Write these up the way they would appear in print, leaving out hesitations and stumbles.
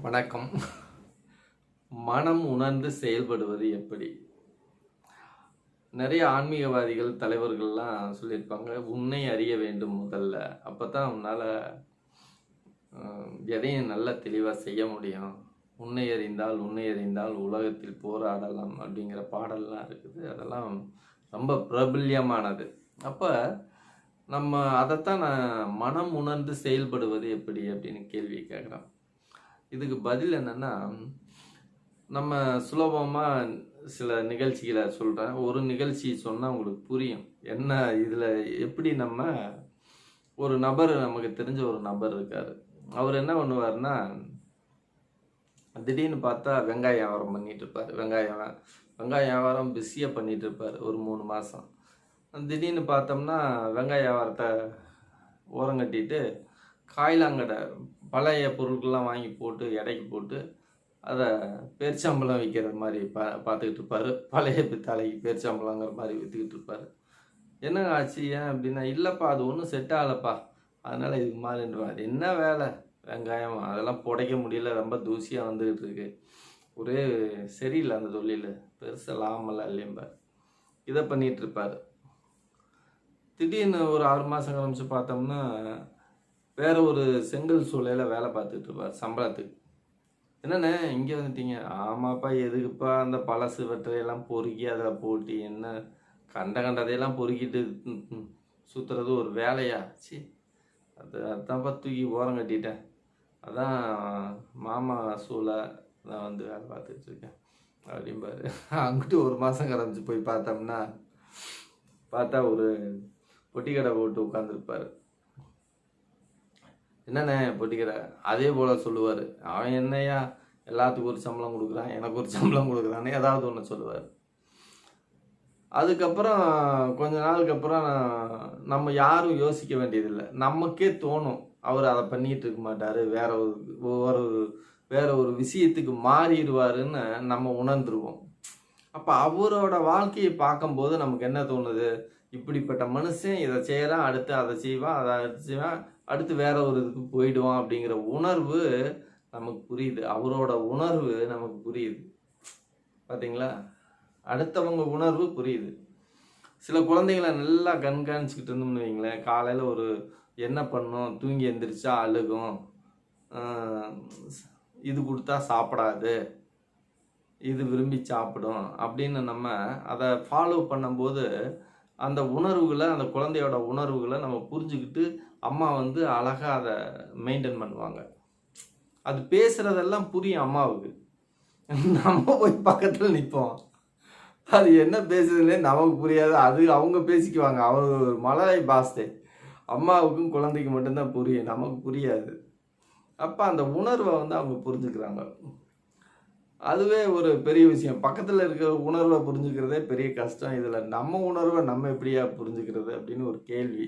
வணக்கம். மனம் உணர்ந்து செயல்படுவது எப்படி? நிறைய ஆன்மீகவாதிகள், தலைவர்கள்லாம் சொல்லியிருப்பாங்க, உன்னை அறிய வேண்டும் முதல்ல. அப்பதான் உன்னால எதையும் நல்லா தெளிவாக செய்ய முடியும். உன்னை அறிந்தால் உலகத்தில் போராடலாம் அப்படிங்கிற பாடல்லாம் இருக்குது. அதெல்லாம் ரொம்ப பிரபல்யமானது. அப்போ நம்ம அதைத்தான் மனம் உணர்ந்து செயல்படுவது எப்படி அப்படின்னு கேள்வி கேட்குறோம். இதுக்கு பதில் என்னன்னா, நம்ம சுலபமாக சில நிகழ்ச்சிகளை சொல்கிறேன். ஒரு நிகழ்ச்சி சொன்னால் உங்களுக்கு புரியும். என்ன இதில் எப்படி நம்ம ஒரு நபர், நமக்கு தெரிஞ்ச ஒரு நபர் இருக்கார். அவர் என்ன பண்ணுவார்னா, திடீர்னு பார்த்தா வெங்காய வியாபாரம் பண்ணிகிட்டு இருப்பார். வெங்காய வியாபாரம் பிஸியாக பண்ணிகிட்டு இருப்பார் ஒரு 3 மாதம். திடீர்னு பார்த்தோம்னா வெங்காய வியாபாரத்தை ஓரங்கட்டிட்டு காய்லாங்கடை பழைய பொருட்கள்லாம் வாங்கி போட்டு எடைக்கு போட்டு அதை பேரிச்சாம்பழம் விற்கிற மாதிரி பார்த்துக்கிட்டு இருப்பார். பழைய பித்தாளைக்கு பேரிச்சாம்பழங்கிற மாதிரி விற்றுக்கிட்டு இருப்பார். என்னங்க ஆச்சு, ஏன் அப்படின்னா, இல்லைப்பா அது ஒன்றும் செட் ஆகலைப்பா, அதனால் இதுக்கு மாதிரின்றா. அது என்ன வேலை, வெங்காயம் அதெல்லாம் புடைக்க முடியல, ரொம்ப தூசியாக வந்துக்கிட்டு இருக்கு, ஒரே சரியில்லை அந்த தொழில், பெருசாக லாபமெல்லாம் இல்லைம்பார். இதை பண்ணிகிட்டு இருப்பார். திடீர்னு ஒரு 6 மாதம் கழிச்சு பார்த்தோம்னா வேற ஒரு செங்கல் சூளையில் வேலை பார்த்துட்டு இருப்பார் சம்பளத்துக்கு. என்னண்ணே இங்கே வந்துட்டீங்க? ஆமாப்பா, எதுக்குப்பா அந்த பழசு வெற்றையெல்லாம் பொறுக்கி அதில் போட்டு என்ன கண்டதையெல்லாம் பொறுக்கிட்டு சுற்றுறது ஒரு வேலையா? சி, அதான்ப்பா தூக்கி ஓரம் கட்டிட்டேன். அதான் மாமா சூளை நான் வந்து வேலை பார்த்துட்டு இருக்கேன் அப்படிம்பாரு. அங்கிட்டு 1 மாதம் கரைஞ்சி போய் பார்த்தா ஒரு பொட்டி கடை போட்டு உட்காந்துருப்பார். என்னண்ணே பொட்டிக்கிற அதே போல் சொல்லுவார். அவன் என்னையா எல்லாத்துக்கும் ஒரு சம்பளம் கொடுக்குறான், எனக்கு ஒரு சம்பளம் கொடுக்குறான்னு ஏதாவது ஒன்று சொல்லுவார். அதுக்கப்புறம் கொஞ்ச நாளுக்கு அப்புறம் நம்ம யாரும் யோசிக்க வேண்டியதில்லை, நமக்கே தோணும் அவர் அதை பண்ணிகிட்டு இருக்க மாட்டார், வேற ஒரு விஷயத்துக்கு மாறிடுவாருன்னு நம்ம உணர்ந்துருவோம். அப்போ அவரோட வாழ்க்கையை பார்க்கும்போது நமக்கு என்ன தோணுது, இப்படிப்பட்ட மனுஷன் இதை செய்கிறான், அடுத்து அதை செய்வான், அதை செய்வான், அடுத்து வேற ஒரு இதுக்கு போயிடுவான் அப்படிங்கிற உணர்வு நமக்கு புரியுது. அவரோட உணர்வு நமக்கு புரியுது. பார்த்தீங்களா, அடுத்தவங்க உணர்வு புரியுது. சில குழந்தைங்களை நல்லா கண்காணிச்சுக்கிட்டு இருந்தோம்னு வைங்களேன், காலையில் ஒரு என்ன பண்ணும், தூங்கி எந்திரிச்சா அழுகும், இது கொடுத்தா சாப்பிடாது, இது விரும்பி சாப்பிடும் அப்படின்னு நம்ம அதை ஃபாலோ பண்ணும்போது அந்த உணர்வுகளை, அந்த குழந்தையோட உணர்வுகளை நம்ம புரிஞ்சுக்கிட்டு அம்மா வந்து அழகாக அதை மெயின்டைன் பண்ணுவாங்க. அது பேசுகிறதெல்லாம் புரியும் அம்மாவுக்கு. நம்ம போய் பக்கத்தில் நிற்போம், அது என்ன பேசுதுன்னே நமக்கு புரியாது, அது அவங்க பேசிக்குவாங்க. அவங்க மலையாளி பாஸ்தே, அம்மாவுக்கும் குழந்தைக்கு மட்டும்தான் புரியும், நமக்கு புரியாது. அப்போ அந்த உணர்வை வந்து அவங்க புரிஞ்சுக்கிறாங்க. அதுவே ஒரு பெரிய விஷயம். பக்கத்தில் இருக்கிற உணர்வை புரிஞ்சுக்கிறதே பெரிய கஷ்டம். இதில் நம்ம உணர்வை நம்ம எப்படியா புரிஞ்சுக்கிறது அப்படின்னு ஒரு கேள்வி.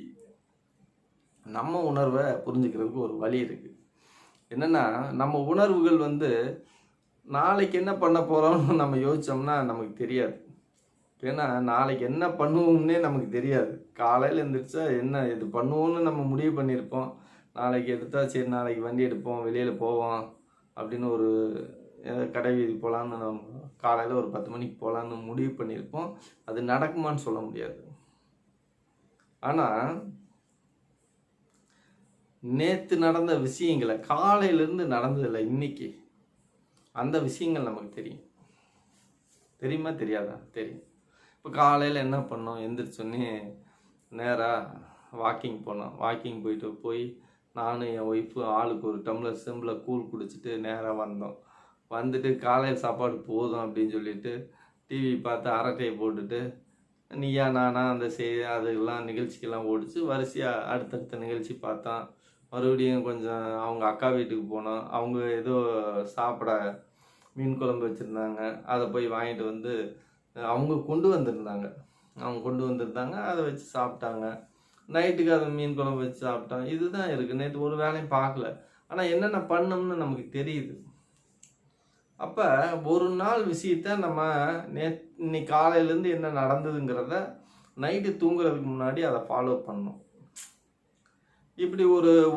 நம்ம உணர்வை புரிஞ்சுக்கிறதுக்கு ஒரு வழி இருக்குது. என்னென்னா, நம்ம உணர்வுகள் வந்து நாளைக்கு என்ன பண்ண போகிறோம்னு நம்ம யோசித்தோம்னா நமக்கு தெரியாது. ஏன்னா நாளைக்கு என்ன பண்ணுவோம்னே நமக்கு தெரியாது. காலையில் எழுந்திரிச்சா என்ன இது பண்ணுவோம்னு நம்ம முடிவு பண்ணியிருப்போம். நாளைக்கு எடுத்தால் சரி நாளைக்கு வண்டி எடுப்போம், வெளியில் போவோம் அப்படின்னு, ஒரு கடை வீதி போகலான்னு நம்ம காலையில் ஒரு 10 மணிக்கு போகலான்னு முடிவு பண்ணியிருப்போம். அது நடக்குமான்னு சொல்ல முடியாது. ஆனால் நேற்று நடந்த விஷயங்களை, காலையிலேருந்து நடந்ததில்லை இன்னைக்கு, அந்த விஷயங்கள் நமக்கு தெரியும். தெரியுமா தெரியாதா? தெரியும். இப்போ காலையில் என்ன பண்ணோம், எந்திரிச்சோன்னே நேராக வாக்கிங் போனோம். வாக்கிங் போய் நானும் என் ஒய்ஃபு ஆளுக்கு ஒரு டம்ளர் செம்பில் கூழ் குடிச்சிட்டு நேராக வந்தோம். வந்துட்டு காலையில் சாப்பாடு போதும் அப்படின்னு சொல்லிட்டு டிவி பார்த்து அரட்டையை போட்டுட்டு நீயா நானா அந்த அதெல்லாம் நிகழ்ச்சிக்கெல்லாம் ஓடிச்சு. வரிசையாக அடுத்தடுத்த நிகழ்ச்சி பார்த்தோம். மறுபடியும் கொஞ்சம் அவங்க அக்கா வீட்டுக்கு போனோம். அவங்க ஏதோ சாப்பிட மீன் குழம்பு வச்சுருந்தாங்க, அதை போய் வாங்கிட்டு வந்து அவங்க கொண்டு வந்திருந்தாங்க, அதை வச்சு சாப்பிட்டாங்க. நைட்டுக்கு அதை மீன் குழம்பு வச்சு சாப்பிட்டாங்க. இதுதான் இருக்குது. நேற்று ஒரு வேலையும் பார்க்கல, ஆனால் என்னென்ன பண்ணோம்னு நமக்கு தெரியுது. அப்போ ஒரு நாள் விஷயத்த நம்ம இன்னைக்கு காலையிலேருந்து என்ன நடந்ததுங்கிறத நைட்டு தூங்குறதுக்கு முன்னாடி அதை ஃபாலோ பண்ணணும். இப்படி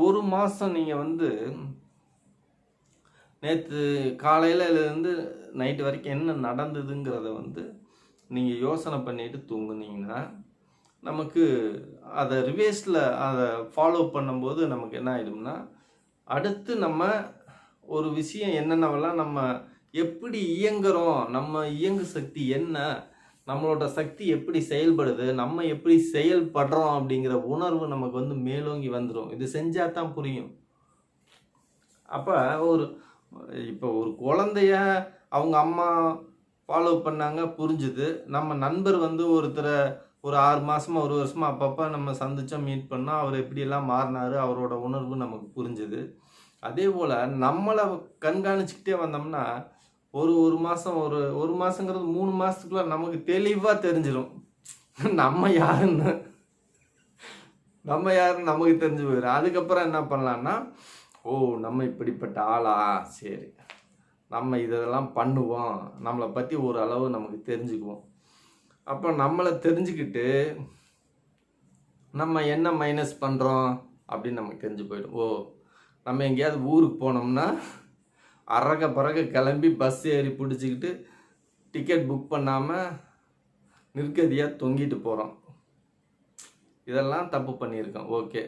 ஒரு மாதம் நீங்கள் வந்து நேற்று காலையிலேருந்து நைட்டு வரைக்கும் என்ன நடந்ததுங்கிறத வந்து நீங்கள் யோசனை பண்ணிட்டு தூங்குனீங்கன்னா நமக்கு அதை ரிவேஸில் அதை ஃபாலோ பண்ணும்போது நமக்கு என்ன ஆகிடும்னா, அடுத்து நம்ம ஒரு விஷயம் என்னென்னவெல்லாம் நம்ம எப்படி இயங்குறோம், நம்ம இயங்கு சக்தி என்ன, நம்மளோட சக்தி எப்படி செயல்படுது, நம்ம எப்படி செயல்படுறோம் அப்படிங்கிற உணர்வு நமக்கு வந்து மேலோங்கி வந்துடும். இது செஞ்சால் தான் புரியும். அப்போ இப்போ ஒரு குழந்தைய அவங்க அம்மா ஃபாலோ பண்ணாங்க, புரிஞ்சுது. நம்ம நண்பர் வந்து ஒருத்தரை ஒரு 6 மாதமாக 1 வருஷமாக அப்பப்போ நம்ம சந்திச்சோம், மீட் பண்ணோம், அவர் எப்படியெல்லாம் மாறினார், அவரோட உணர்வு நமக்கு புரிஞ்சுது. அதே போல் நம்மளை கண்காணிச்சுக்கிட்டே வந்தோம்னா ஒரு மாதம் ஒரு மாதங்கிறது 3 மாதத்துக்குள்ள நமக்கு தெளிவாக தெரிஞ்சிடும் நம்ம யாருன்னு நமக்கு தெரிஞ்சு போயிடும். அதுக்கப்புறம் என்ன பண்ணலான்னா, ஓ நம்ம இப்படிப்பட்ட ஆளா, சரி நம்ம இதெல்லாம் பண்ணுவோம், நம்மளை பற்றி ஒரு அளவு நமக்கு தெரிஞ்சுக்குவோம். அப்போ நம்மளை தெரிஞ்சுக்கிட்டு நம்ம என்ன மைனஸ் பண்ணுறோம் அப்படின்னு நமக்கு தெரிஞ்சு போயிடும். ஓ நம்ம எங்கேயாவது ஊருக்கு போனோம்னா அரக பறக கிளம்பி பஸ் ஏறி பிடிச்சிக்கிட்டு டிக்கெட் புக் பண்ணாமல் நிற்கதியாக தொங்கிட்டு போகிறோம். இதெல்லாம் தப்பு பண்ணியிருக்கோம். ஓகே,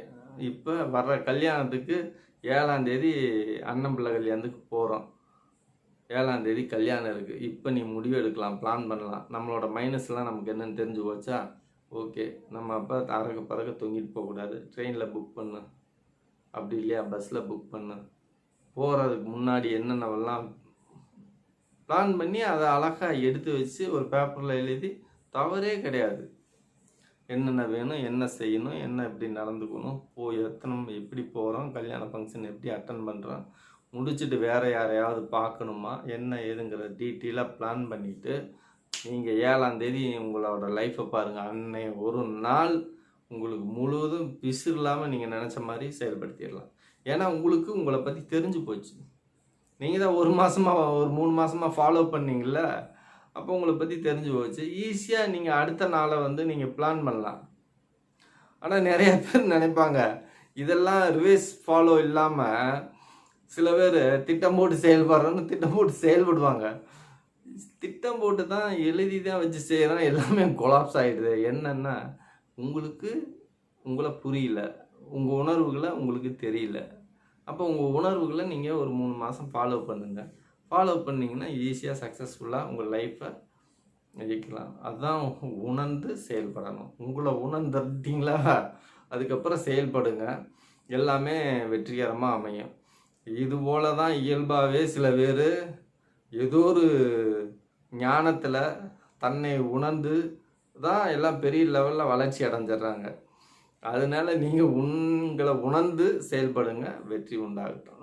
இப்போ வர்ற கல்யாணத்துக்கு 7ஆம் தேதி அண்ணன் பிள்ளை கல்யாணத்துக்கு போகிறோம். 7ஆம் தேதி கல்யாணம் இருக்குது. இப்போ நீ முடிவு எடுக்கலாம், பிளான் பண்ணலாம். நம்மளோட மைனஸ்லாம் நமக்கு என்னென்னு தெரிஞ்சு போச்சா? ஓகே, நம்ம அப்போ அரக பறக்க தொங்கிட்டு போகக்கூடாது. ட்ரெயினில் புக் பண்ணு, அப்படி இல்லையா பஸ்ஸில் புக் பண்ணு. போகிறதுக்கு முன்னாடி என்னென்னவெல்லாம் பிளான் பண்ணி அதை அழகாக எடுத்து வச்சு ஒரு பேப்பரில் எழுதி, தவறே கிடையாது. என்னென்ன வேணும், என்ன செய்யணும், என்ன எப்படி நடந்துக்கணும், எப்படி போகிறோம், கல்யாண ஃபங்க்ஷன் எப்படி அட்டன் பண்ணுறோம், முடிச்சுட்டு வேறு யாரையாவது பார்க்கணுமா, என்ன ஏதுங்கிற டீட்டெயிலாக பிளான் பண்ணிவிட்டு நீங்கள் 7ஆம் தேதி உங்களோட லைஃப்பை பாருங்கள். அன்னை ஒரு நாள் உங்களுக்கு முழுவதும் பிசு இல்லாமல் நீங்கள் நினச்ச மாதிரி செயல்படுத்திடலாம். ஏன்னா உங்களுக்கு உங்களை பற்றி தெரிஞ்சு போச்சு. நீங்கள் தான் ஒரு 3 மாதமாக ஃபாலோ பண்ணீங்கள, அப்போ உங்களை பற்றி தெரிஞ்சு போச்சு. ஈஸியாக நீங்கள் அடுத்த நாளை வந்து நீங்கள் பிளான் பண்ணலாம். ஆனால் நிறைய பேர் நினைப்பாங்க, இதெல்லாம் ரிவேஸ் ஃபாலோ இல்லாமல் சில பேர் திட்டம் போட்டு செயல்படுறோன்னு திட்டம் போட்டு செயல்படுவாங்க. திட்டம் போட்டு தான் எழுதி தான் வச்சு செய்கிறோம், எல்லாமே கொலாப்ஸ் ஆகிடுது. என்னென்னா உங்களை புரியல, உங்கள் உணர்வுகளை உங்களுக்கு தெரியல. அப்போ உங்கள் உணர்வுகளை நீங்கள் ஒரு 3 மாதம் ஃபாலோ பண்ணுங்கள். ஃபாலோ பண்ணிங்கன்னா ஈஸியாக சக்ஸஸ்ஃபுல்லாக உங்கள் லைஃப்பை ஜெயிக்கலாம். அதுதான் உணர்ந்து செயல்படணும். உங்களை உணர்ந்துட்டீங்களா, அதுக்கப்புறம் செயல்படுங்க, எல்லாமே வெற்றிகரமாக அமையும். இது போல தான் இயல்பாகவே சில பேர் ஏதோ ஒரு ஞானத்தில் தன்னை உணர்ந்து தான் எல்லாம் பெரிய லெவலில் வளர்ச்சி அடைஞ்சிடுறாங்க. அதனால நீங்கள் உங்களை உணர்ந்து செயல்படுங்க, வெற்றி உண்டாகட்டும்.